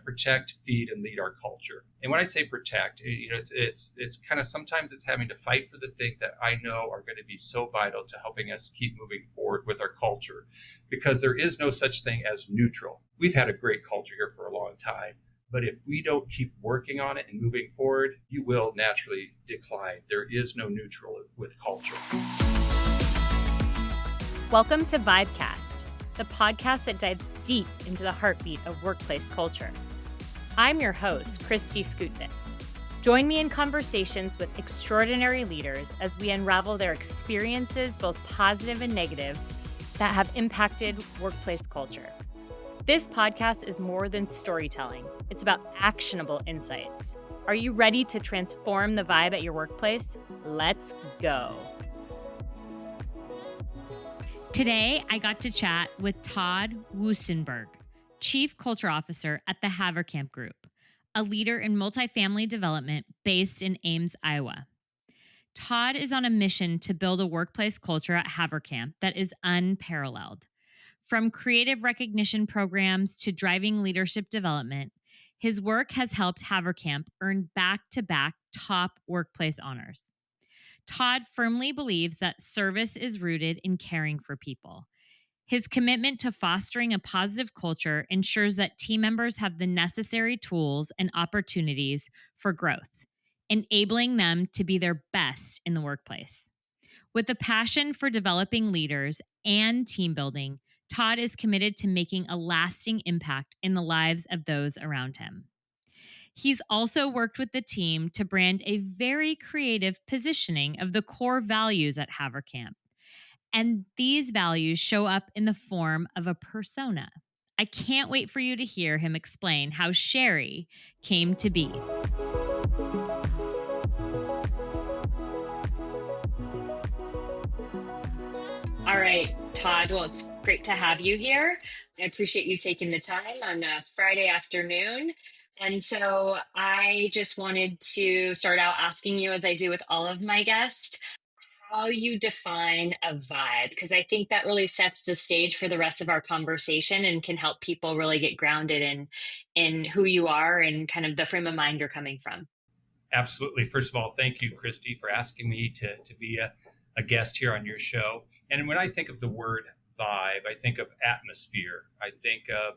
protect, feed, and lead our culture. And when I say protect, it's kind of sometimes it's having to fight for the things that I know are going to be so vital to helping us keep moving forward with our culture, because there is no such thing as neutral. We've had a great culture here for a long time, but if we don't keep working on it and moving forward, you will naturally decline. There is no neutral with culture. Welcome to Vibecast, the podcast that dives deep into the heartbeat of workplace culture. I'm your host, Christy Skutnik. Join me in conversations with extraordinary leaders as we unravel their experiences, both positive and negative, that have impacted workplace culture. This podcast is more than storytelling. It's about actionable insights. Are you ready to transform the vibe at your workplace? Let's go. Today, I got to chat with Todd Wuestenberg, Chief Culture Officer at the Haverkamp Group, a leader in multifamily development based in Ames, Iowa. Todd is on a mission to build a workplace culture at Haverkamp that is unparalleled. From creative recognition programs to driving leadership development, his work has helped Haverkamp earn back-to-back top workplace honors. Todd firmly believes that service is rooted in caring for people. His commitment to fostering a positive culture ensures that team members have the necessary tools and opportunities for growth, enabling them to be their best in the workplace. With a passion for developing leaders and team building, Todd is committed to making a lasting impact in the lives of those around him. He's also worked with the team to brand a very creative positioning of the core values at Haverkamp. And these values show up in the form of a persona. I can't wait for you to hear him explain how Sherry came to be. All right, Todd, well, it's great to have you here. I appreciate you taking the time on a Friday afternoon. And so I just wanted to start out asking you, as I do with all of my guests, how you define a vibe, because I think that really sets the stage for the rest of our conversation and can help people really get grounded in who you are and kind of the frame of mind you're coming from. Absolutely. First of all, thank you, Christy, for asking me to be a guest here on your show. And when I think of the word vibe, I think of atmosphere. I think of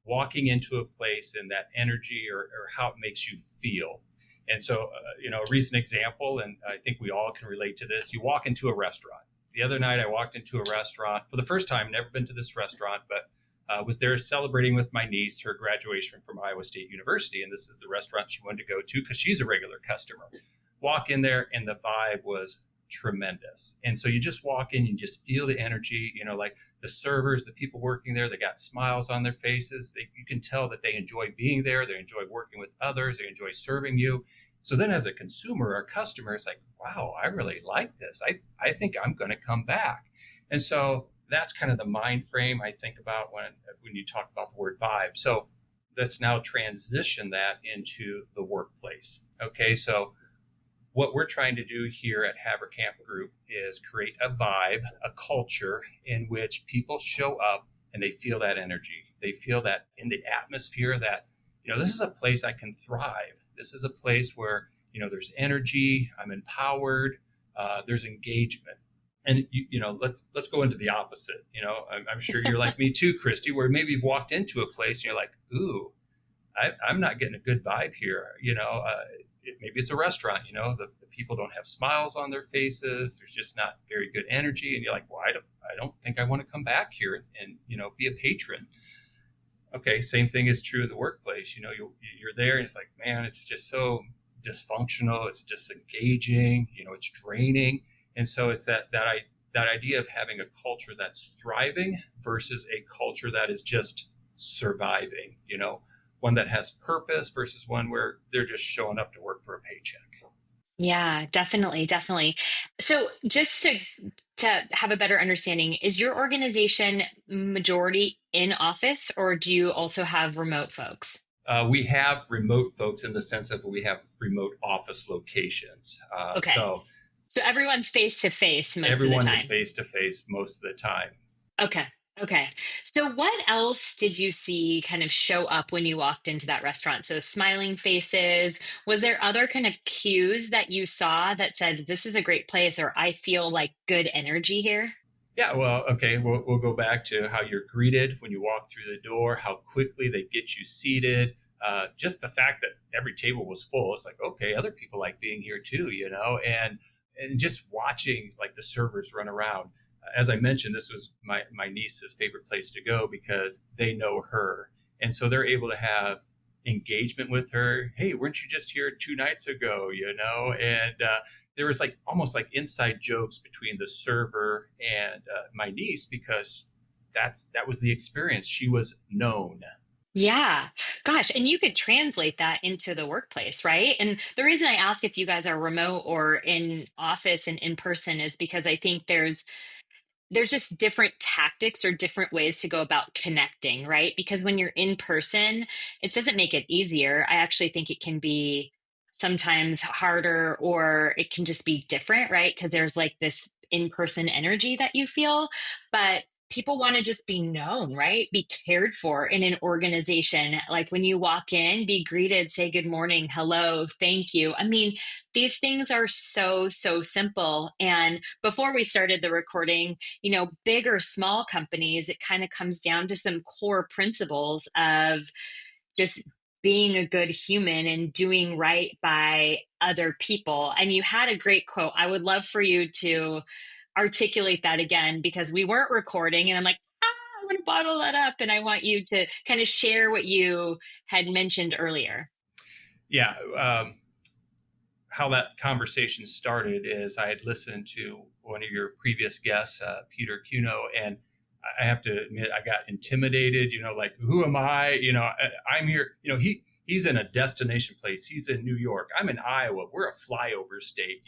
walking into a place and that energy or how it makes you feel. And so, a recent example, and I think we all can relate to this, you walk into a restaurant. The other night, I walked into a restaurant for the first time, never been to this restaurant, but was there celebrating with my niece her graduation from Iowa State University. And this is the restaurant she wanted to go to because she's a regular customer. Walk in there and the vibe was tremendous. And so you just walk in, you just feel the energy, like the servers, the people working there, they got smiles on their faces. You can tell that they enjoy being there. They enjoy working with others. They enjoy serving you. So then as a consumer or customer, it's like, wow, I really like this. I think I'm going to come back. And so that's kind of the mind frame I think about when you talk about the word vibe. So let's now transition that into the workplace. Okay, so what we're trying to do here at Haverkamp Group is create a vibe, a culture in which people show up and they feel that energy. They feel that in the atmosphere that, this is a place I can thrive. This is a place where, there's energy, I'm empowered, there's engagement. And, let's go into the opposite. I'm sure you're like me too, Christy, where maybe you've walked into a place and you're like, ooh, I'm not getting a good vibe here. Maybe it's a restaurant, the people don't have smiles on their faces. There's just not very good energy. And you're like, well, I don't think I want to come back here and be a patron. Okay, same thing is true in the workplace. You're there and it's like, man, it's just so dysfunctional. It's disengaging, it's draining. And so it's that idea of having a culture that's thriving versus a culture that is just surviving, one that has purpose versus one where they're just showing up to work for a paycheck. Yeah, definitely. So just to have a better understanding, is your organization majority in office, or do you also have remote folks? We have remote folks in the sense that we have remote office locations. Okay. So everyone's face to face most of the time. Everyone is face to face most of the time. Okay. Okay. So what else did you see kind of show up when you walked into that restaurant? So smiling faces. Was there other kind of cues that you saw that said, this is a great place, or I feel like good energy here? Yeah, well, okay, we'll go back to how you're greeted when you walk through the door, how quickly they get you seated. Just the fact that every table was full, it's like, okay, other people like being here too, and just watching like the servers run around. As I mentioned, this was my niece's favorite place to go because they know her, and so they're able to have engagement with her. Hey, weren't you just here 2 nights ago? And there was like almost like inside jokes between the server and my niece because that was the experience. She was known. Yeah. Gosh, and you could translate that into the workplace, right? And the reason I ask if you guys are remote or in office and in person is because I think there's just different tactics or different ways to go about connecting, right? Because when you're in person, it doesn't make it easier. I actually think it can be sometimes harder or it can just be different, right? Because there's like this in person energy that you feel. But people want to just be known, right? Be cared for in an organization. Like when you walk in, be greeted, say good morning, hello, thank you. I mean, these things are so, so simple. And before we started the recording, big or small companies, it kind of comes down to some core principles of just being a good human and doing right by other people. And you had a great quote. I would love for you to articulate that again because we weren't recording and I'm like, I want to bottle that up and I want you to kind of share what you had mentioned earlier. Yeah. How that conversation started is I had listened to one of your previous guests, Peter Cuno, and I have to admit I got intimidated. Like who am I? I'm here. He's in a destination place. He's in New York. I'm in Iowa. We're a flyover state.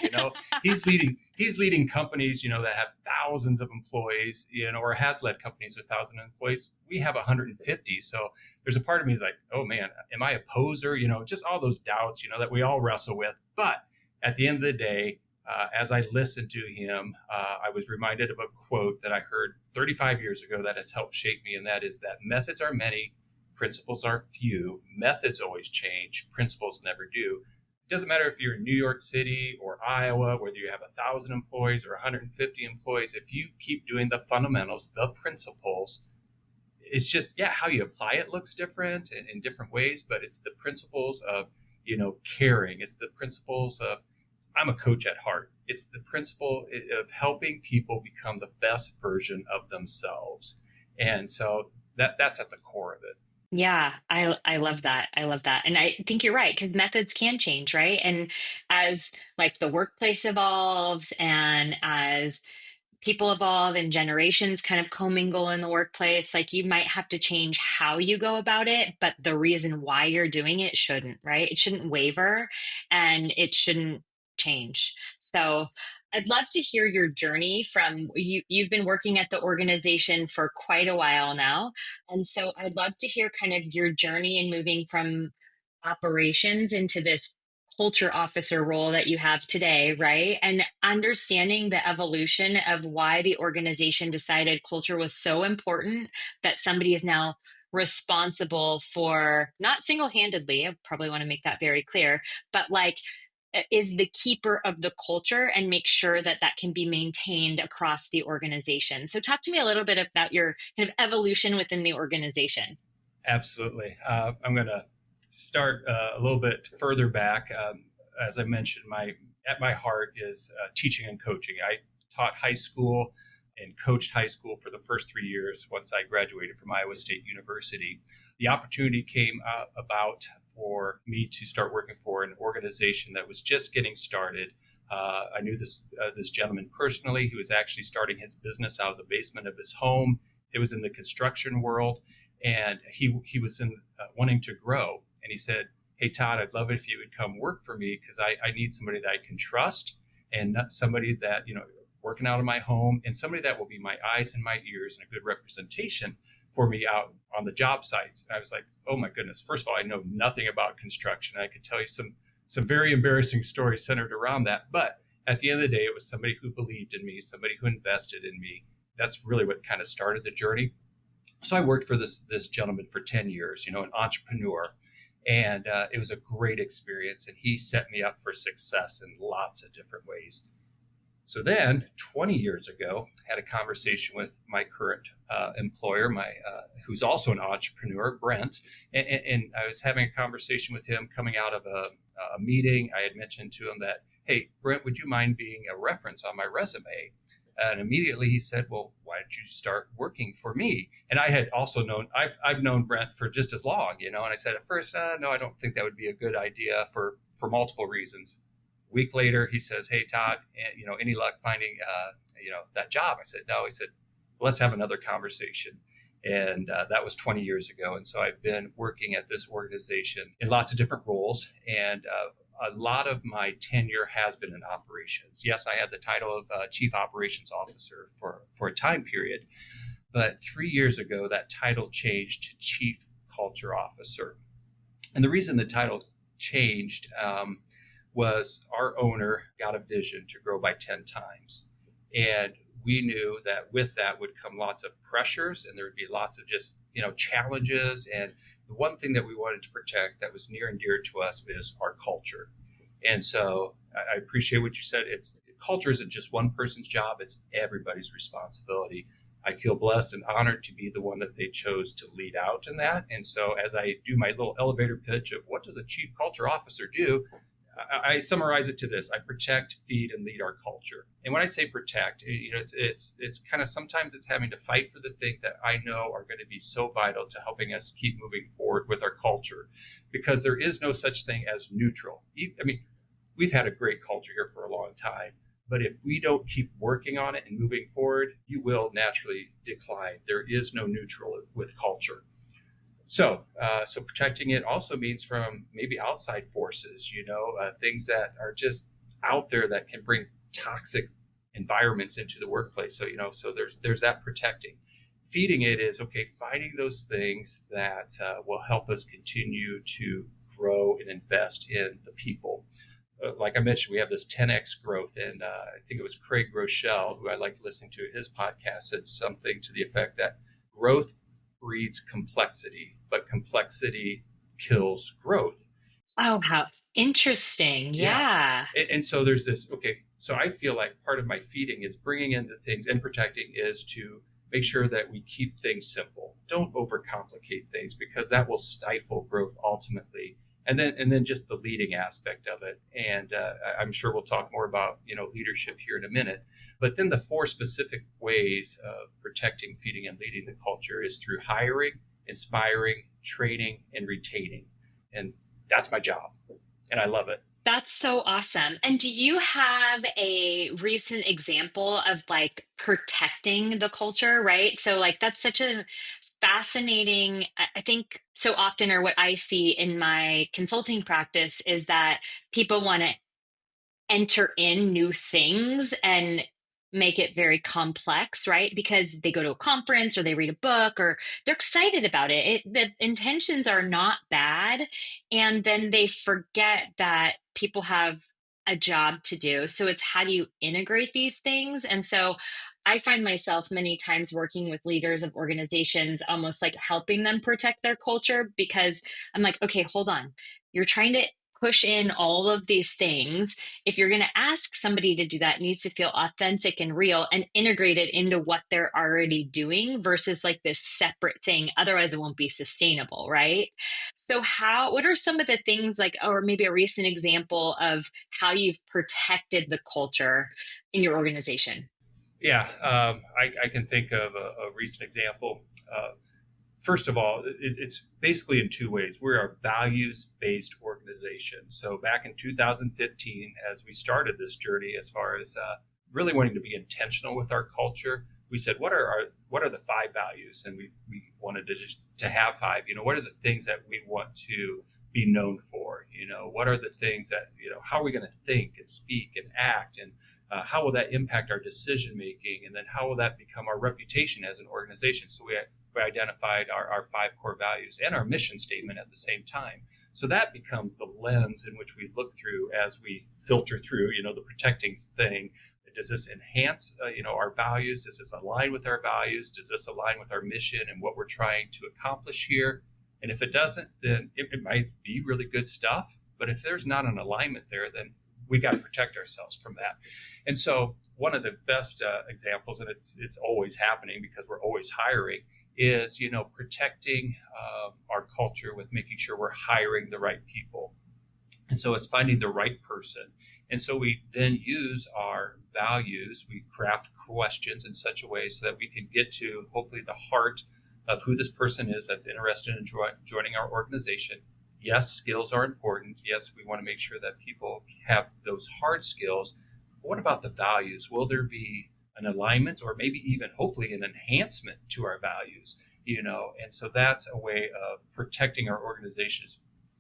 He's leading companies. That have thousands of employees. Or has led companies with thousands of employees. We have 150. So there's a part of me is like, oh man, am I a poser? Just all those doubts. That we all wrestle with. But at the end of the day, as I listened to him, I was reminded of a quote that I heard 35 years ago that has helped shape me, and that is that methods are many, principles are few. Methods always change, principles never do. It doesn't matter if you're in New York City or Iowa, whether you have 1,000 employees or 150 employees, if you keep doing the fundamentals, the principles, it's just, yeah, how you apply it looks different in different ways, but it's the principles of, caring. It's the principles of, I'm a coach at heart. It's the principle of helping people become the best version of themselves. And so that's at the core of it. Yeah, I love that. I love that. And I think you're right because methods can change, right? And as like the workplace evolves and as people evolve and generations kind of commingle in the workplace, like you might have to change how you go about it, but the reason why you're doing it shouldn't, right? It shouldn't waver and it shouldn't change. So I'd love to hear your journey from you've been working at the organization for quite a while now. And so I'd love to hear kind of your journey in moving from operations into this culture officer role that you have today, right? And understanding the evolution of why the organization decided culture was so important that somebody is now responsible for not single-handedly, I probably want to make that very clear, but like is the keeper of the culture and make sure that that can be maintained across the organization. So talk to me a little bit about your kind of evolution within the organization. Absolutely. I'm going to start a little bit further back. As I mentioned, at my heart is teaching and coaching. I taught high school and coached high school for the first 3 years once I graduated from Iowa State University. The opportunity came about for me to start working for an organization that was just getting started. I knew this gentleman personally who was actually starting his business out of the basement of his home. It was in the construction world, and he was wanting to grow. And he said, "Hey Todd, I'd love it if you would come work for me because I need somebody that I can trust and not somebody that working out of my home and somebody that will be my eyes and my ears and a good representation for me out on the job sites." And I was like, "Oh my goodness! First of all, I know nothing about construction. I could tell you some very embarrassing stories centered around that, but." At the end of the day, it was somebody who believed in me, somebody who invested in me, that's really what kind of started the journey. So I worked for this gentleman for 10 years, an entrepreneur, and it was a great experience. And he set me up for success in lots of different ways. So then 20 years ago, I had a conversation with my current employer, who's also an entrepreneur, Brent. And I was having a conversation with him coming out of a meeting. I had mentioned to him that, hey, Brent, would you mind being a reference on my resume? And immediately he said, well, why don't you start working for me? And I had also I've known Brent for just as long, and I said at first, no, I don't think that would be a good idea for multiple reasons. A week later, he says, hey, Todd, any luck finding, that job? I said, no. He said, let's have another conversation. And that was 20 years ago. And so I've been working at this organization in lots of different roles. And a lot of my tenure has been in operations. Yes, I had the title of Chief Operations Officer for a time period. But 3 years ago, that title changed to Chief Culture Officer. And the reason the title changed was our owner got a vision to grow by 10 times. And we knew that with that would come lots of pressures, and there would be lots of just, challenges. And the one thing that we wanted to protect that was near and dear to us is our culture. And so I appreciate what you said. Culture isn't just one person's job, it's everybody's responsibility. I feel blessed and honored to be the one that they chose to lead out in that. And so as I do my little elevator pitch of what does a chief culture officer do, I summarize it to this: I protect, feed, and lead our culture. And when I say protect, it's kind of sometimes it's having to fight for the things that I know are going to be so vital to helping us keep moving forward with our culture, because there is no such thing as neutral. I mean, we've had a great culture here for a long time, but if we don't keep working on it and moving forward, you will naturally decline. There is no neutral with culture. So protecting it also means from maybe outside forces, things that are just out there that can bring toxic environments into the workplace. So there's that protecting. Feeding it is, finding those things that will help us continue to grow and invest in the people. Like I mentioned, we have this 10x growth, and I think it was Craig Rochelle, who I like listening to his podcast, said something to the effect that growth breeds complexity, but complexity kills growth. Oh, how interesting. Yeah. And so there's this, so I feel like part of my feeding is bringing in the things, and protecting is to make sure that we keep things simple. Don't overcomplicate things, because that will stifle growth ultimately. And then just the leading aspect of it. And I'm sure we'll talk more about, leadership here in a minute. But then the 4 specific ways of protecting, feeding, and leading the culture is through hiring, inspiring, training, and retaining. And that's my job. And I love it. That's so awesome. And do you have a recent example of like protecting the culture, right? So like that's such a fascinating, I think so often, or what I see in my consulting practice is that people want to enter in new things and make it very complex, right? Because they go to a conference or they read a book or they're excited about it. The intentions are not bad. And then they forget that people have a job to do. So it's how do you integrate these things? And so I find myself many times working with leaders of organizations, almost like helping them protect their culture, because I'm like, okay, hold on. You're trying to push in all of these things. If you're going to ask somebody to do that, it needs to feel authentic and real and integrated into what they're already doing versus like this separate thing. Otherwise, it won't be sustainable, right? So what are some of the things like, or maybe a recent example of how you've protected the culture in your organization? Yeah, I can think of a recent example. First of all, it's basically in 2 ways. We're a values-based organization. So back in 2015, as we started this journey, as far as really wanting to be intentional with our culture, we said, what are the 5 values? And we wanted to have 5. What are the things that we want to be known for? What are the things that, how are we going to think and speak and act, and how will that impact our decision making? And then how will that become our reputation as an organization? So we identified our 5 core values and our mission statement at the same time. So that becomes the lens in which we look through as we filter through, the protecting thing. does this enhance, our values? Does this align with our values? Does this align with our mission and what we're trying to accomplish here? And if it doesn't, then it might be really good stuff. But if there's not an alignment there, then we got to protect ourselves from that. And so one of the best examples, and it's always happening because we're always hiring, is protecting our culture with making sure we're hiring the right people. And so it's finding the right person. And so we then use our values, we craft questions in such a way so that we can get to hopefully the heart of who this person is that's interested in joining our organization. Yes, skills are important. Yes, we want to make sure that people have those hard skills. But what about the values? Will there be an alignment or maybe even hopefully an enhancement to our values? And so that's a way of protecting our organizations,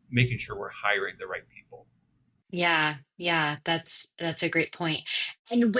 making sure we're hiring the right people. Yeah, that's a great point. And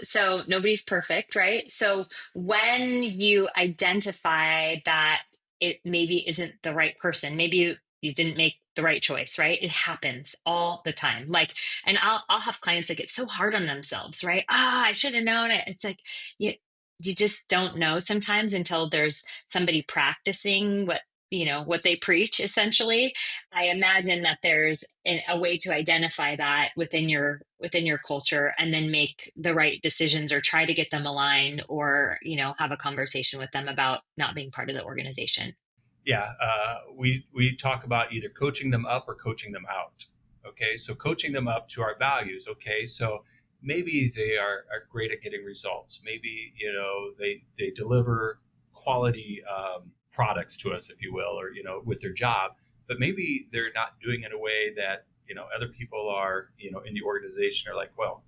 so nobody's perfect, right? So when you identify that it maybe isn't the right person, maybe you didn't make the right choice, right? It happens all the time. Like, and I'll have clients that get so hard on themselves, right? I should have known it. It's like you just don't know sometimes until there's somebody practicing what they preach, essentially. I imagine that there's a way to identify that within your culture and then make the right decisions or try to get them aligned, or have a conversation with them about not being part of the organization. Yeah, we talk about either coaching them up or coaching them out. Okay, so coaching them up to our values. Okay, so maybe they are great at getting results. Maybe they deliver quality products to us, if you will, or with their job. But maybe they're not doing it in a way that other people are in the organization are like, well,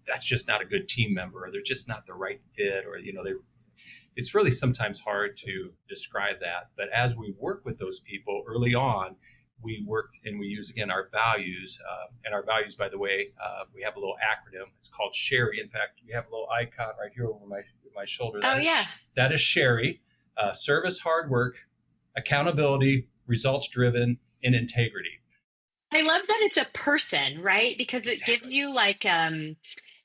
that's just not a good team member, or they're just not the right fit, or they. It's really sometimes hard to describe that. But as we work with those people early on, we worked and we use again our values. And our values, by the way, we have a little acronym. It's called Sherry. In fact, we have a little icon right here over my shoulder. Oh, yeah. That is Sherry. Service, hard work, accountability, results driven, and integrity. I love that it's a person, right? Because Exactly. it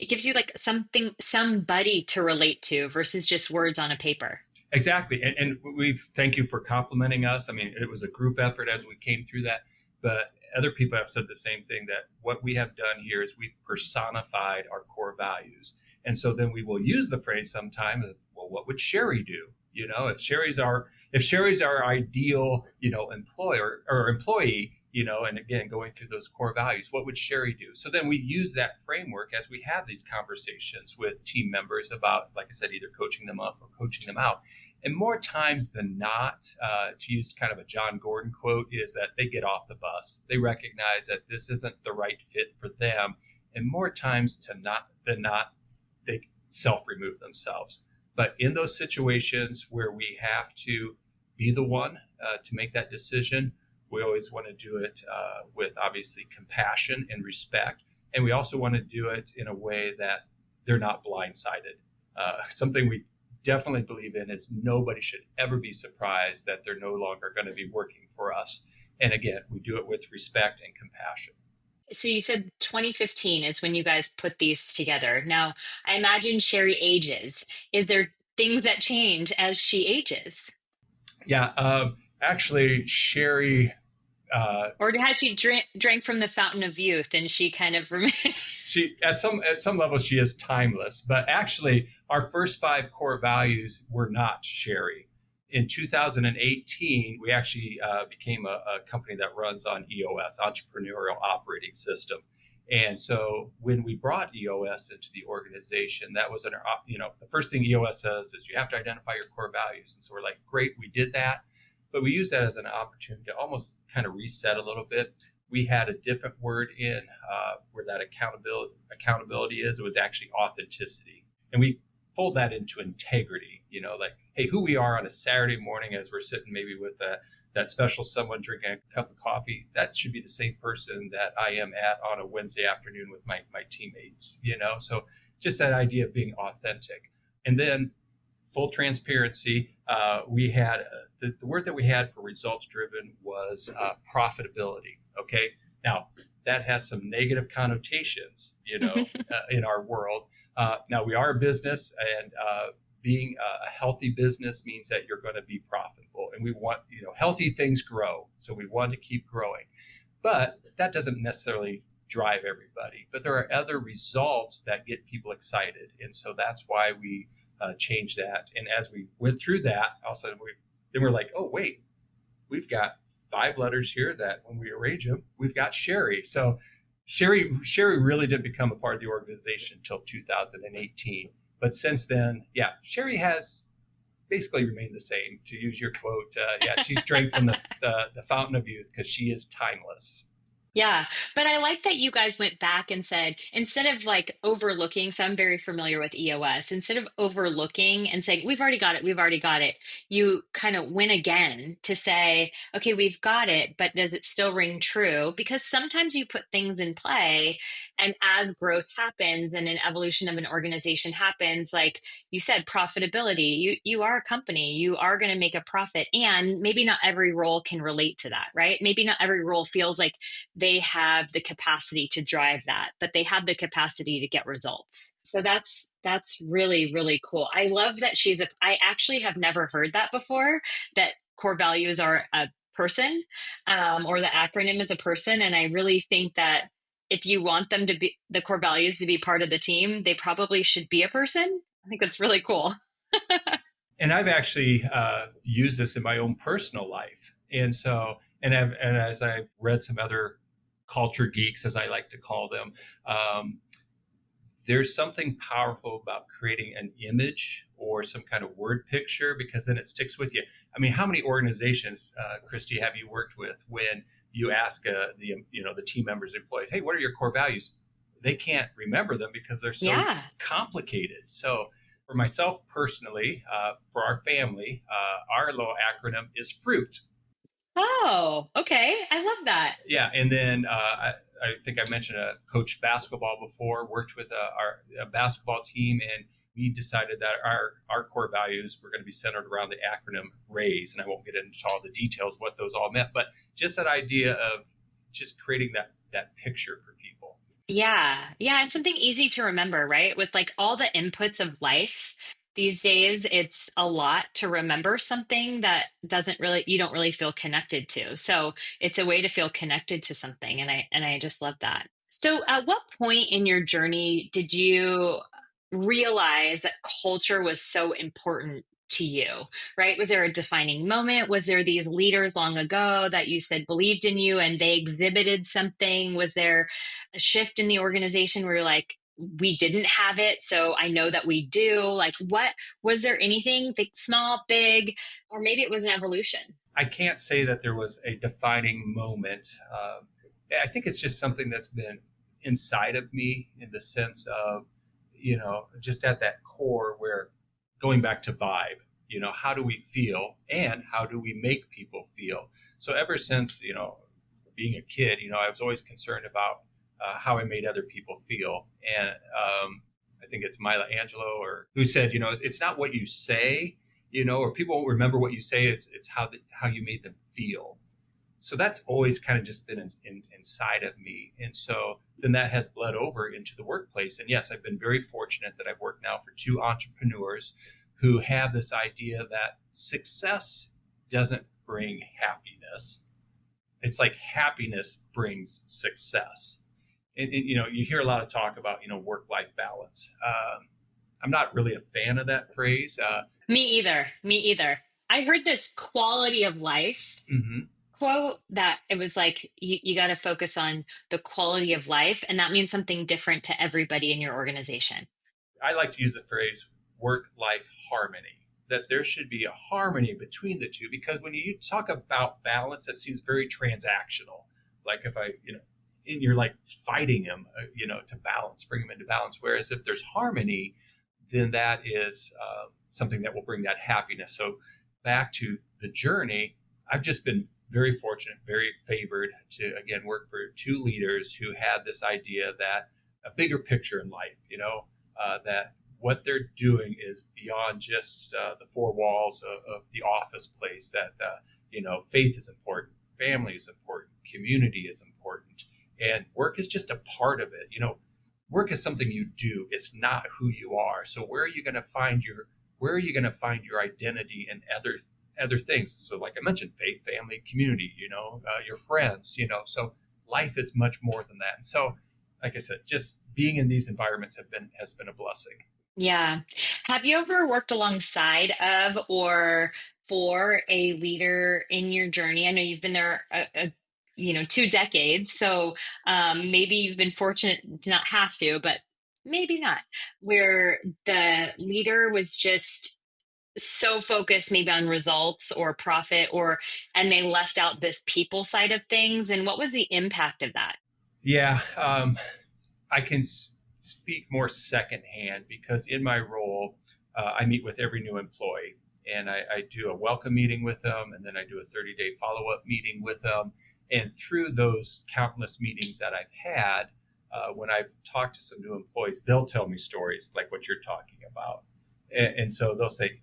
gives you like somebody to relate to versus just words on a paper. Exactly. And we thank you for complimenting us. I mean, it was a group effort as we came through that, but other people have said the same thing, that what we have done here is we've personified our core values. And so then we will use the phrase sometimes of, well, what would Sherry do? If Sherry's our ideal, employer or employee, and again, going through those core values, what would Sherry do? So then we use that framework as we have these conversations with team members about, like I said, either coaching them up or coaching them out. And more times than not, to use kind of a John Gordon quote, is that they get off the bus. They recognize that this isn't the right fit for them. And more times than not, they self-remove themselves. But in those situations where we have to be the one to make that decision, we always want to do it with obviously compassion and respect. And we also want to do it in a way that they're not blindsided. Something we definitely believe in is nobody should ever be surprised that they're no longer going to be working for us. And again, we do it with respect and compassion. So you said 2015 is when you guys put these together. Now, I imagine Sherry ages. Is there things that change as she ages? Yeah, actually, Sherry. Or has she drank from the fountain of youth and she kind of She at some level she is timeless, but actually our first 5 core values were not Sherry. In 2018, we actually became a company that runs on EOS, Entrepreneurial Operating System. And so when we brought EOS into the organization, that was the first thing EOS says is you have to identify your core values. And so we're like, great, we did that. But we use that as an opportunity to almost kind of reset a little bit. We had a different word in where that accountability is. It was actually authenticity. And we fold that into integrity, like, hey, who we are on a Saturday morning as we're sitting maybe with that special someone drinking a cup of coffee, that should be the same person that I am on a Wednesday afternoon with my teammates, So just that idea of being authentic. And then full transparency, we had the word that we had for results driven was profitability. Okay. Now that has some negative connotations, in our world. Now we are a business, and being a healthy business means that you're going to be profitable, and we want, healthy things grow. So we want to keep growing, but that doesn't necessarily drive everybody. But there are other results that get people excited. And so that's why we changed that. And as we went through that, all of a sudden we're like, oh, wait, we've got 5 letters here that when we arrange them, we've got Sherry. So Sherry really didn't become a part of the organization until 2018. But since then, yeah, Sherry has basically remained the same. To use your quote, yeah, she's drank from the fountain of youth because she is timeless. Yeah, but I like that you guys went back and said, instead of like overlooking, so I'm very familiar with EOS, instead of overlooking and saying, we've already got it, you kind of win again to say, okay, we've got it, but does it still ring true? Because sometimes you put things in play, and as growth happens and an evolution of an organization happens, like you said, profitability, you are a company, you are going to make a profit, and maybe not every role can relate to that, right? Maybe not every role feels like they have the capacity to drive that, but they have the capacity to get results. So that's really, really cool. I love that I actually have never heard that before, that core values are a person, or the acronym is a person. And I really think that if you want them to be the core values to be part of the team, they probably should be a person. I think that's really cool. And I've actually used this in my own personal life. And so, and as I've read some other culture geeks, as I like to call them, there's something powerful about creating an image or some kind of word picture, because then it sticks with you. I mean, how many organizations, Christy, have you worked with when you ask the team members, employees, hey, what are your core values? They can't remember them because they're so Yeah. complicated. So for myself personally, for our family, our little acronym is FRUIT. Oh, okay. I love that. Yeah, and then I think I mentioned coached basketball before. Worked with our basketball team, and we decided that our core values were going to be centered around the acronym RAISE. And I won't get into all the details what those all meant, but just that idea of just creating that picture for people. Yeah. Yeah. And something easy to remember, right? With like all the inputs of life these days, it's a lot to remember something that you don't really feel connected to. So it's a way to feel connected to something. And I just love that. So at what point in your journey did you realize that culture was so important to you, right? Was there a defining moment? Was there these leaders long ago that you said believed in you and they exhibited something? Was there a shift in the organization where you're like, we didn't have it, so I know that we do? Like, what was there anything big, small, big, or maybe it was an evolution? I can't say that there was a defining moment. I think it's just something that's been inside of me, in the sense of, just at that core, where going back to vibe, how do we feel and how do we make people feel? So ever since, being a kid, I was always concerned about how I made other people feel. And I think it's Mila Angelou or who said, it's not what you say, or people won't remember what you say. It's how you made them feel. So that's always kind of just been inside of me. And so then that has bled over into the workplace. And yes, I've been very fortunate that I've worked now for 2 entrepreneurs who have this idea that success doesn't bring happiness. It's like happiness brings success. And you hear a lot of talk about, work-life balance. I'm not really a fan of that phrase. Me either. Me either. I heard this quality of life Mhm. quote that it was like you got to focus on the quality of life, and that means something different to everybody in your organization. I like to use the phrase work-life harmony, that there should be a harmony between the two, because when you talk about balance, that seems very transactional. Like if and you're like fighting him, to balance, bring him into balance. Whereas if there's harmony, then that is something that will bring that happiness. So back to the journey, I've just been very fortunate, very favored to, again, work for 2 leaders who had this idea that a bigger picture in life, that what they're doing is beyond just the 4 walls of the office place, that, faith is important, family is important, community is important, and work is just a part of it. work is something you do. It's not who you are. So where are you going to find your identity in other things? So like I mentioned, faith, family, community, your friends, so life is much more than that. And so, like I said, just being in these environments has been a blessing. Yeah. Have you ever worked alongside of or for a leader in your journey? I know you've been there 2 decades, so maybe you've been fortunate to not have to, but maybe not, where the leader was just so focused maybe on results or profit and they left out this people side of things. And what was the impact of that? Yeah, I can speak more secondhand because in my role, I meet with every new employee, and I do a welcome meeting with them, and then I do a 30-day follow-up meeting with them. And through those countless meetings that I've had, when I've talked to some new employees, they'll tell me stories like what you're talking about. And so they'll say,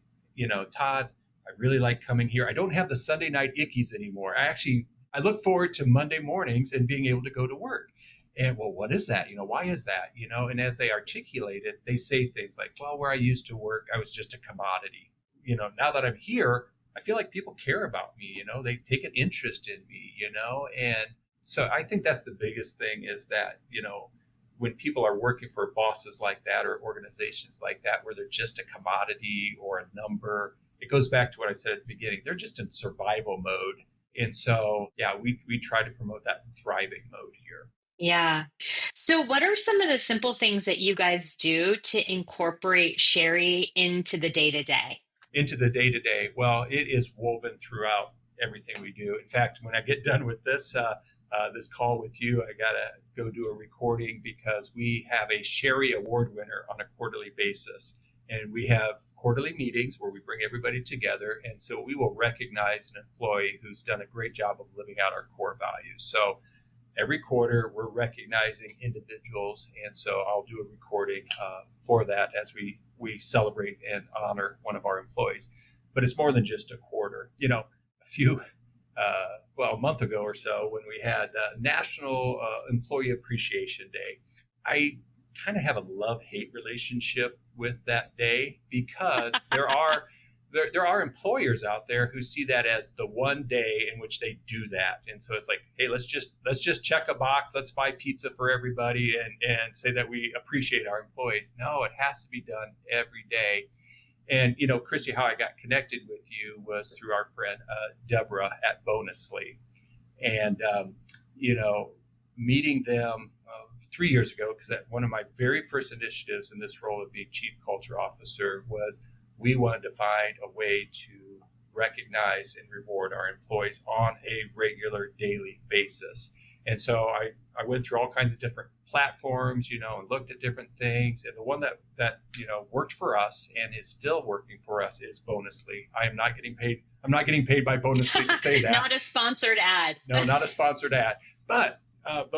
Todd, I really like coming here. I don't have the Sunday night ickies anymore. I look forward to Monday mornings and being able to go to work. And well, what is that? Why is that? And as they articulate it, they say things like, well, where I used to work, I was just a commodity. Now that I'm here, I feel like people care about me, they take an interest in me, and so I think that's the biggest thing is that, when people are working for bosses like that or organizations like that, where they're just a commodity or a number, it goes back to what I said at the beginning. They're just in survival mode. And so, yeah, we try to promote that thriving mode here. Yeah. So, what are some of the simple things that you guys do to incorporate Sherry into the day to day? Into the day to day, well, it is woven throughout everything we do. In fact, when I get done with this call with you, I gotta go do a recording because we have a Sherry Award winner on a quarterly basis, and we have quarterly meetings where we bring everybody together, and so we will recognize an employee who's done a great job of living out our core values. So every quarter we're recognizing individuals, and so I'll do a recording for that as we celebrate and honor one of our employees. But it's more than just a quarter. A few a month ago or so, when we had National Employee Appreciation Day, I kind of have a love-hate relationship with that day because there are employers out there who see that as the one day in which they do that. And so it's like, hey, let's just check a box, let's buy pizza for everybody and say that we appreciate our employees. No, it has to be done every day. And Christy, how I got connected with you was through our friend Deborah at Bonusly, and meeting them 3 years ago, because one of my very first initiatives in this role of being chief culture officer was we wanted to find a way to recognize and reward our employees on a regular daily basis. And so I went through all kinds of different platforms, and looked at different things. And the one that worked for us and is still working for us is Bonusly. I'm not getting paid. I'm not getting paid by Bonusly to say that. Not a sponsored ad. No, not a sponsored ad. But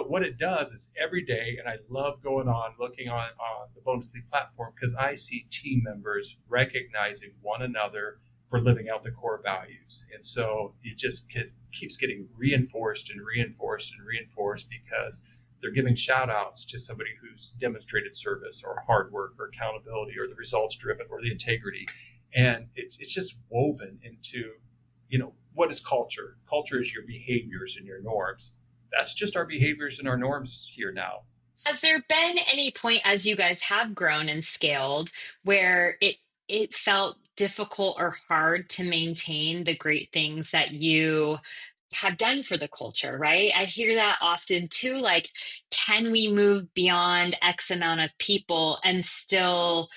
what it does is every day, and I love going on looking on the Bonusly platform because I see team members recognizing one another for living out the core values. And so it just keeps getting reinforced and reinforced and reinforced because they're giving shout outs to somebody who's demonstrated service or hard work or accountability or the results driven or the integrity. And it's just woven into, what is culture? Culture is your behaviors and your norms. That's just our behaviors and our norms here now. Has there been any point as you guys have grown and scaled where it felt difficult or hard to maintain the great things that you have done for the culture, right? I hear that often too. Like, can we move beyond X amount of people and still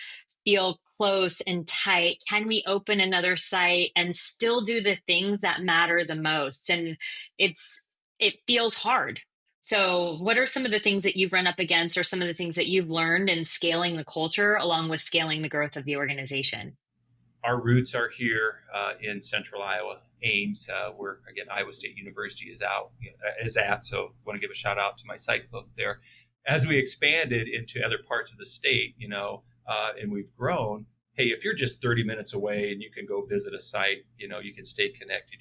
feel close and tight? Can we open another site and still do the things that matter the most? And it feels hard. So, what are some of the things that you've run up against, or some of the things that you've learned in scaling the culture along with scaling the growth of the organization? Our roots are here in Central Iowa, Ames, where again Iowa State University is at. So, I want to give a shout out to my Cyclones there. As we expanded into other parts of the state, and we've grown. Hey, if you're just 30 minutes away and you can go visit a site, you can stay connected.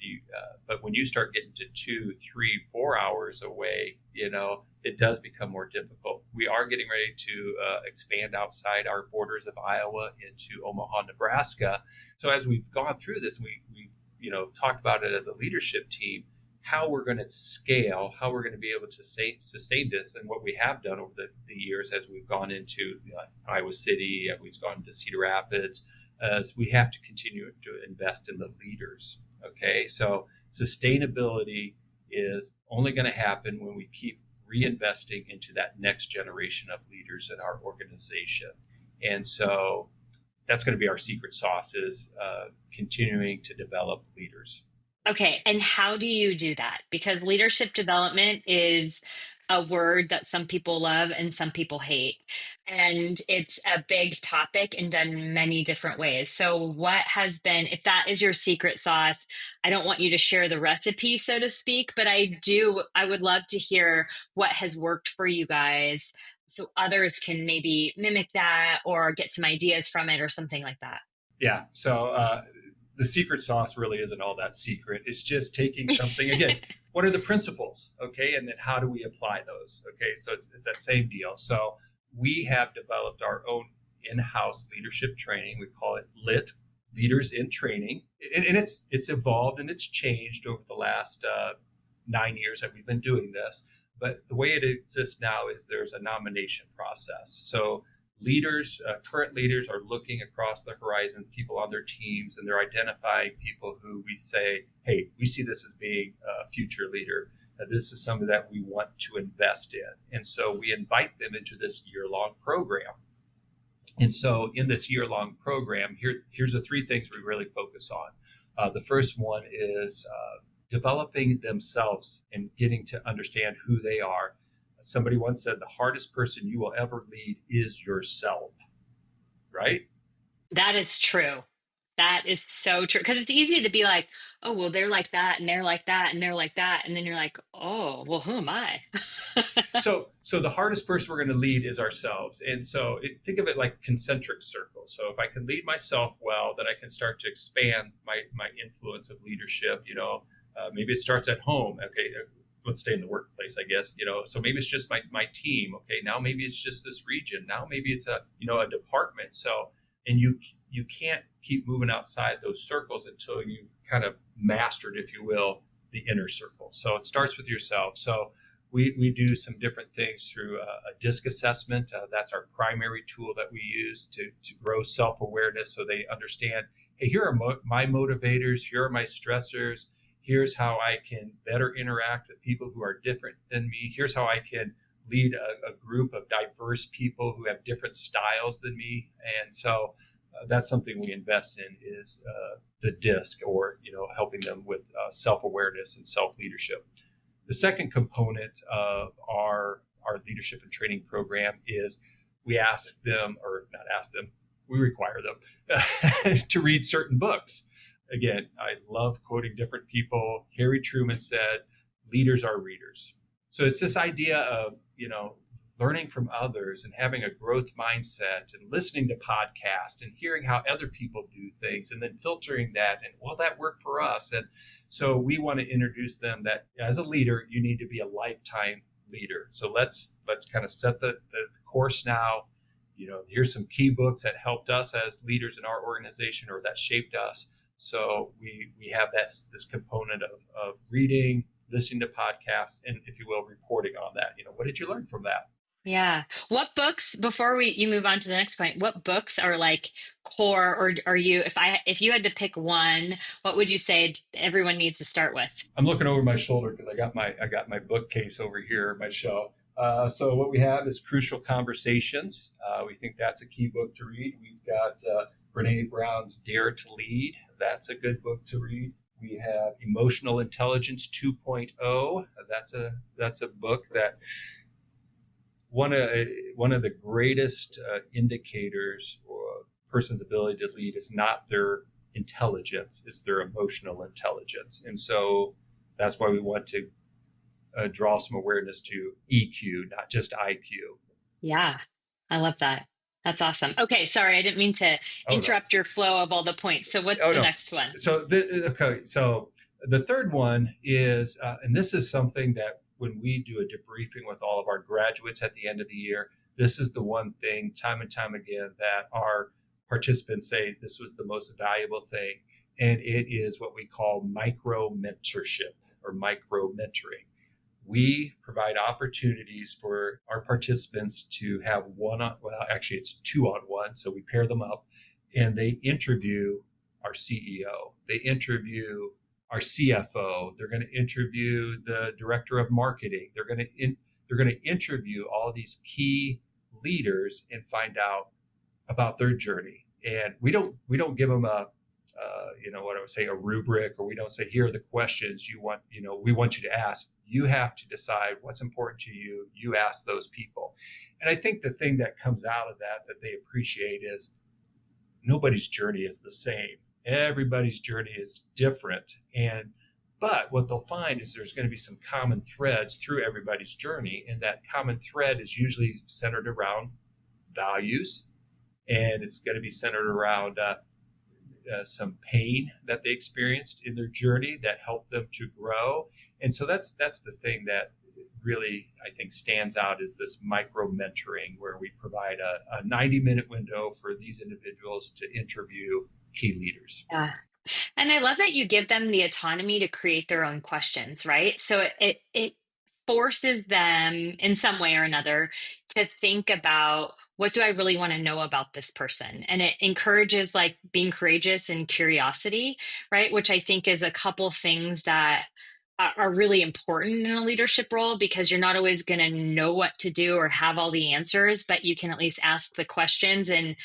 But when you start getting to 2, 3, 4 hours away, it does become more difficult. we are getting ready to expand outside our borders of Iowa into Omaha, Nebraska. So as we've gone through this, we talked about it as a leadership team, how we're going to scale, how we're going to be able to sustain this, and what we have done over the years as we've gone into Iowa City, as we've gone to Cedar Rapids, is we have to continue to invest in the leaders. Okay, so sustainability is only going to happen when we keep reinvesting into that next generation of leaders in our organization. And so that's going to be our secret sauce, is continuing to develop leaders. Okay, and how do you do that? Because leadership development is a word that some people love and some people hate. And it's a big topic and done many different ways. So, what has been, if that is your secret sauce, I don't want you to share the recipe, so to speak, but I would love to hear what has worked for you guys so others can maybe mimic that or get some ideas from it or something like that. Yeah. So, the secret sauce really isn't all that secret. It's just taking something, again, what are the principles? Okay. And then how do we apply those? Okay. So it's that same deal. So we have developed our own in-house leadership training. We call it LIT, Leaders in Training. And it's evolved and it's changed over the last 9 years that we've been doing this. But the way it exists now is there's a nomination process. So leaders, current leaders, are looking across the horizon, people on their teams, and they're identifying people who we say, hey, we see this as being a future leader. This is somebody that we want to invest in. And so we invite them into this year-long program. And so in this year-long program, here's the 3 things we really focus on. The first one is developing themselves and getting to understand who they are. Somebody once said, the hardest person you will ever lead is yourself, right? That is true. That is so true. Because it's easy to be like, oh, well, they're like that, and they're like that, and they're like that. And then you're like, oh, well, who am I? So the hardest person we're going to lead is ourselves. And so think of it like concentric circles. So if I can lead myself well, then I can start to expand my influence of leadership. Maybe it starts at home. Okay, let's stay in the workplace, I guess, so maybe it's just my team. Okay. Now maybe it's just this region. Now maybe it's a department. So, and you can't keep moving outside those circles until you've kind of mastered, if you will, the inner circle. So it starts with yourself. So we do some different things through a DISC assessment. That's our primary tool that we use to grow self-awareness, so they understand, hey, here are my motivators, here are my stressors. Here's how I can better interact with people who are different than me. Here's how I can lead a group of diverse people who have different styles than me. And so that's something we invest in, is the DISC, or helping them with self-awareness and self-leadership. The second component of our leadership and training program is we ask them, or not ask them, we require them to read certain books. Again, I love quoting different people. Harry Truman said, leaders are readers. So it's this idea of, learning from others and having a growth mindset and listening to podcasts and hearing how other people do things, and then filtering that and, will that work for us? And so we want to introduce them that as a leader, you need to be a lifetime leader. So let's kind of set the course now. Here's some key books that helped us as leaders in our organization, or that shaped us. So we have this component of reading, listening to podcasts, and, if you will, reporting on that. What did you learn from that? Yeah. What books, before you move on to the next point, what books are like core, or are you, if you had to pick one, what would you say everyone needs to start with? I'm looking over my shoulder because I got my bookcase over here, my shelf. So what we have is Crucial Conversations. We think that's a key book to read. We've got Brene Brown's Dare to Lead. That's a good book to read. We have Emotional Intelligence 2.0. That's a book that one of the greatest indicators for a person's ability to lead is not their intelligence, it's their emotional intelligence. And so that's why we want to draw some awareness to EQ, not just IQ. Yeah, I love that. That's awesome. Okay, sorry, I didn't mean to interrupt your flow of all the points. So what's the next one? So the third one is, and this is something that when we do a debriefing with all of our graduates at the end of the year, this is the one thing time and time again that our participants say this was the most valuable thing. And it is what we call micro-mentorship or micro-mentoring. We provide opportunities for our participants to have actually it's 2-on-1. So we pair them up and they interview our CEO. They interview our CFO. They're going to interview the director of marketing. They're going to interview all these key leaders and find out about their journey. And we don't give them what I would say, a rubric, or we don't say, here are the questions we want you to ask. You have to decide what's important to you. You ask those people. And I think the thing that comes out of that they appreciate is nobody's journey is the same. Everybody's journey is different. But what they'll find is there's going to be some common threads through everybody's journey. And that common thread is usually centered around values. And it's going to be centered around some pain that they experienced in their journey that helped them to grow. And so that's the thing that really, I think, stands out, is this micro mentoring, where we provide a 90-minute window for these individuals to interview key leaders. Yeah. And I love that you give them the autonomy to create their own questions, right? So it forces them in some way or another to think about, what do I really want to know about this person? And it encourages like being courageous and curiosity, right? Which I think is a couple things that are really important in a leadership role, because you're not always going to know what to do or have all the answers, but you can at least ask the questions and,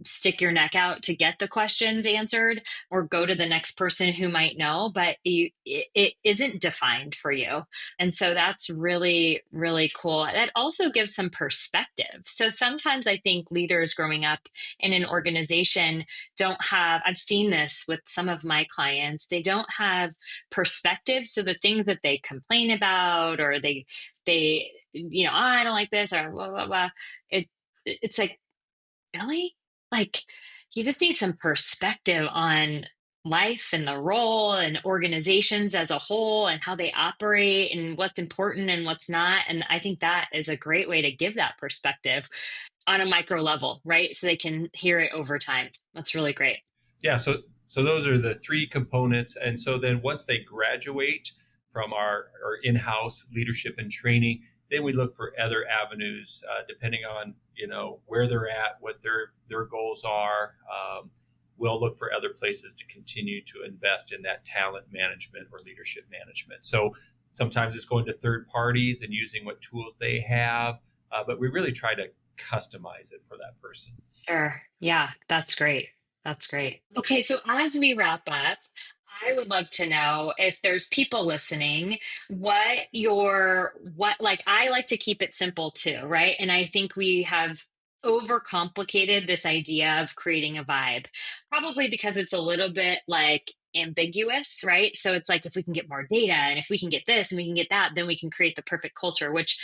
stick your neck out to get the questions answered, or go to the next person who might know, but it isn't defined for you. And so that's really, really cool. That also gives some perspective. So sometimes I think leaders growing up in an organization I've seen this with some of my clients, they don't have perspective. So the things that they complain about, or they, oh, I don't like this, or blah, blah, blah. It's like, really? Like, you just need some perspective on life and the role and organizations as a whole and how they operate and what's important and what's not. And I think that is a great way to give that perspective on a micro level, right? So they can hear it over time. That's really great. Yeah. So those are the three components. And so then once they graduate from our in-house leadership and training, then we look for other avenues, depending on where they're at, what their goals are. We'll look for other places to continue to invest in that talent management or leadership management. So sometimes it's going to third parties and using what tools they have, but we really try to customize it for that person. Sure. Yeah, that's great. That's great. Okay, so as we wrap up, I would love to know, if there's people listening, like, I like to keep it simple too, right? And I think we have overcomplicated this idea of creating a vibe, probably because it's a little bit like ambiguous, right? So it's like, if we can get more data and if we can get this and we can get that, then we can create the perfect culture, which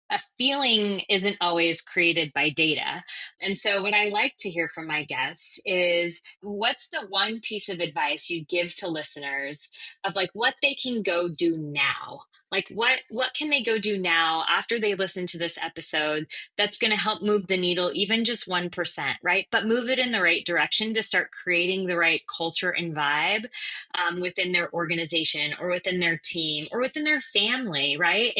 a feeling isn't always created by data. And so what I like to hear from my guests is, what's the one piece of advice you give to listeners of like what they can go do now? Like what can they go do now after they listen to this episode that's going to help move the needle, even just 1%, right? But move it in the right direction to start creating the right culture and vibe within their organization or within their team or within their family, right?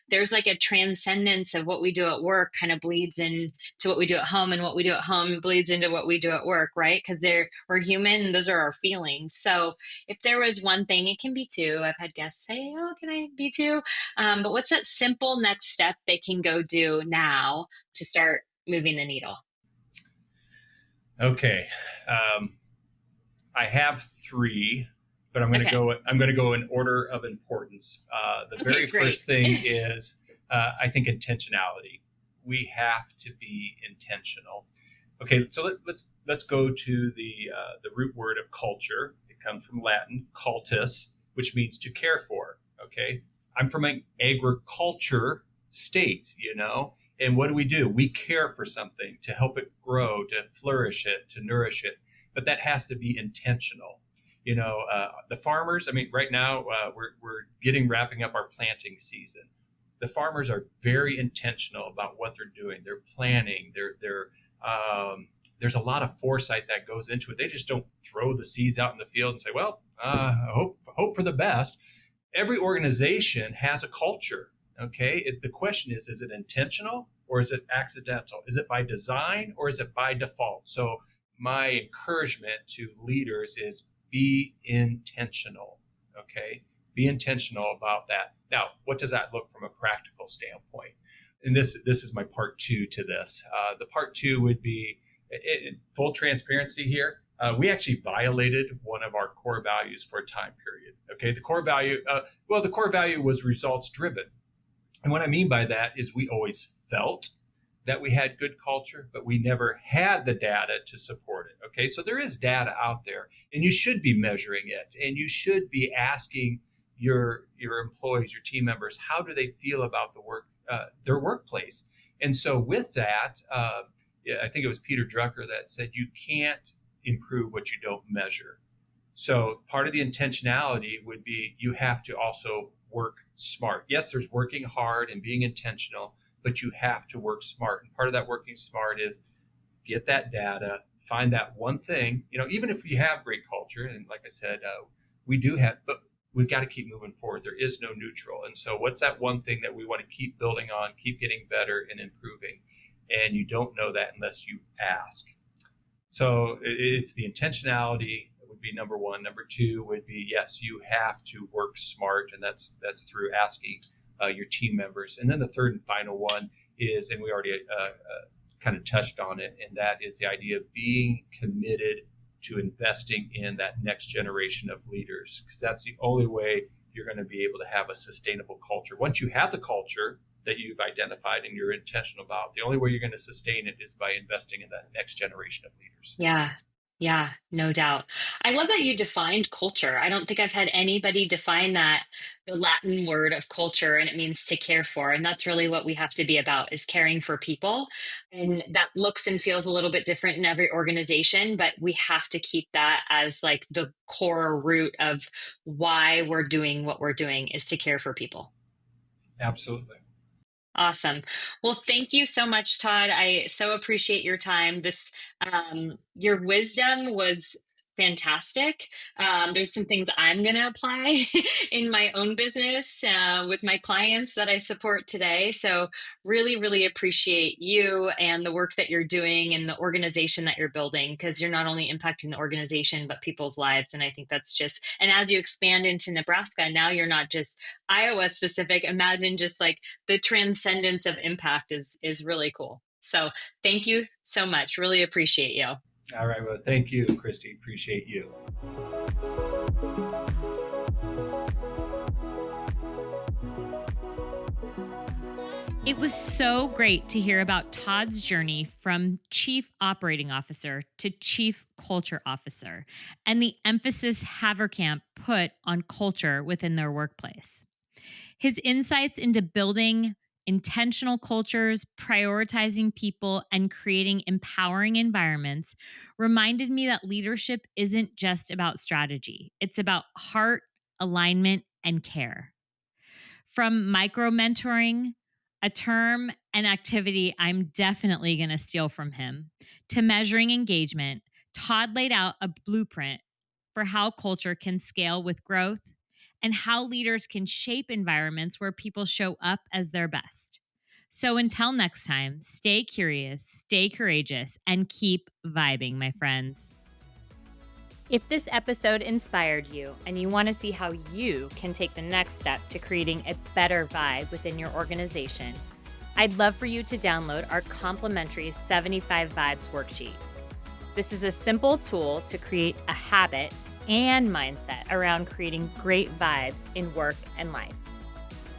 There's like a transcendence of what we do at work kind of bleeds into what we do at home, and what we do at home bleeds into what we do at work, right? Because we're human, and those are our feelings. So if there was one thing, it can be two. I've had guests say, oh, can I be two? But what's that simple next step they can go do now to start moving the needle? Okay. I have three, but I'm going to go in order of importance. The very first thing is, I think, intentionality. We have to be intentional. Okay, so let's go to the root word of culture. It comes from Latin, cultus, which means to care for. Okay, I'm from an agriculture state, and what do? We care for something to help it grow, to flourish it, to nourish it, but that has to be intentional. The farmers, I mean, right now we're wrapping up our planting season. The farmers are very intentional about what they're doing. They're planning. There's a lot of foresight that goes into it. They just don't throw the seeds out in the field and say, well, hope for the best. Every organization has a culture. Okay. The question is it intentional or is it accidental? Is it by design or is it by default? So my encouragement to leaders is be intentional. Okay. Be intentional about that. Now, what does that look from a practical standpoint? And this is my part two to this. The part two would be full transparency here. We actually violated one of our core values for a time period. Okay, the core value was results driven. And what I mean by that is we always felt that we had good culture, but we never had the data to support it. Okay, so there is data out there, and you should be measuring it, and you should be asking your employees, your team members, how do they feel about their workplace? And so with that, I think it was Peter Drucker that said you can't improve what you don't measure. So part of the intentionality would be you have to also work smart. Yes, there's working hard and being intentional, but you have to work smart. And part of that working smart is get that data, find that one thing, even if you have great culture, and like I said, we do have, but we've got to keep moving forward. There is no neutral. And so what's that one thing that we want to keep building on, keep getting better and improving? And you don't know that unless you ask. So it's the intentionality would be number one. Number two would be, yes, you have to work smart. And that's through asking your team members. And then the third and final one is, and we already kind of touched on it, and that is the idea of being committed to investing in that next generation of leaders, because that's the only way you're going to be able to have a sustainable culture. Once you have the culture that you've identified and you're intentional about, the only way you're going to sustain it is by investing in that next generation of leaders. Yeah, no doubt. I love that you defined culture. I don't think I've had anybody define that, the Latin word of culture, and it means to care for. And that's really what we have to be about, is caring for people. And that looks and feels a little bit different in every organization, but we have to keep that as like the core root of why we're doing what we're doing, is to care for people. Absolutely. Awesome. Well, thank you so much, Todd. I so appreciate your time. Your wisdom was fantastic. There's some things I'm going to apply in my own business with my clients that I support today. So really, really appreciate you and the work that you're doing and the organization that you're building, because you're not only impacting the organization, but people's lives. And I think that's just, and as you expand into Nebraska, now you're not just Iowa specific. Imagine just like the transcendence of impact is really cool. So thank you so much. Really appreciate you. All right. Well, thank you, Christy. Appreciate you. It was so great to hear about Todd's journey from Chief Operating Officer to Chief Culture Officer and the emphasis Haverkamp put on culture within their workplace. His insights into building intentional cultures, prioritizing people, and creating empowering environments reminded me that leadership isn't just about strategy. It's about heart, alignment, and care. From micro-mentoring, a term and activity I'm definitely going to steal from him, to measuring engagement, Todd laid out a blueprint for how culture can scale with growth and how leaders can shape environments where people show up as their best. So until next time, stay curious, stay courageous, and keep vibing, my friends. If this episode inspired you and you want to see how you can take the next step to creating a better vibe within your organization, I'd love for you to download our complimentary 75 Vibes worksheet. This is a simple tool to create a habit and mindset around creating great vibes in work and life.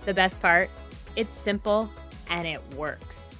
The best part, it's simple and it works.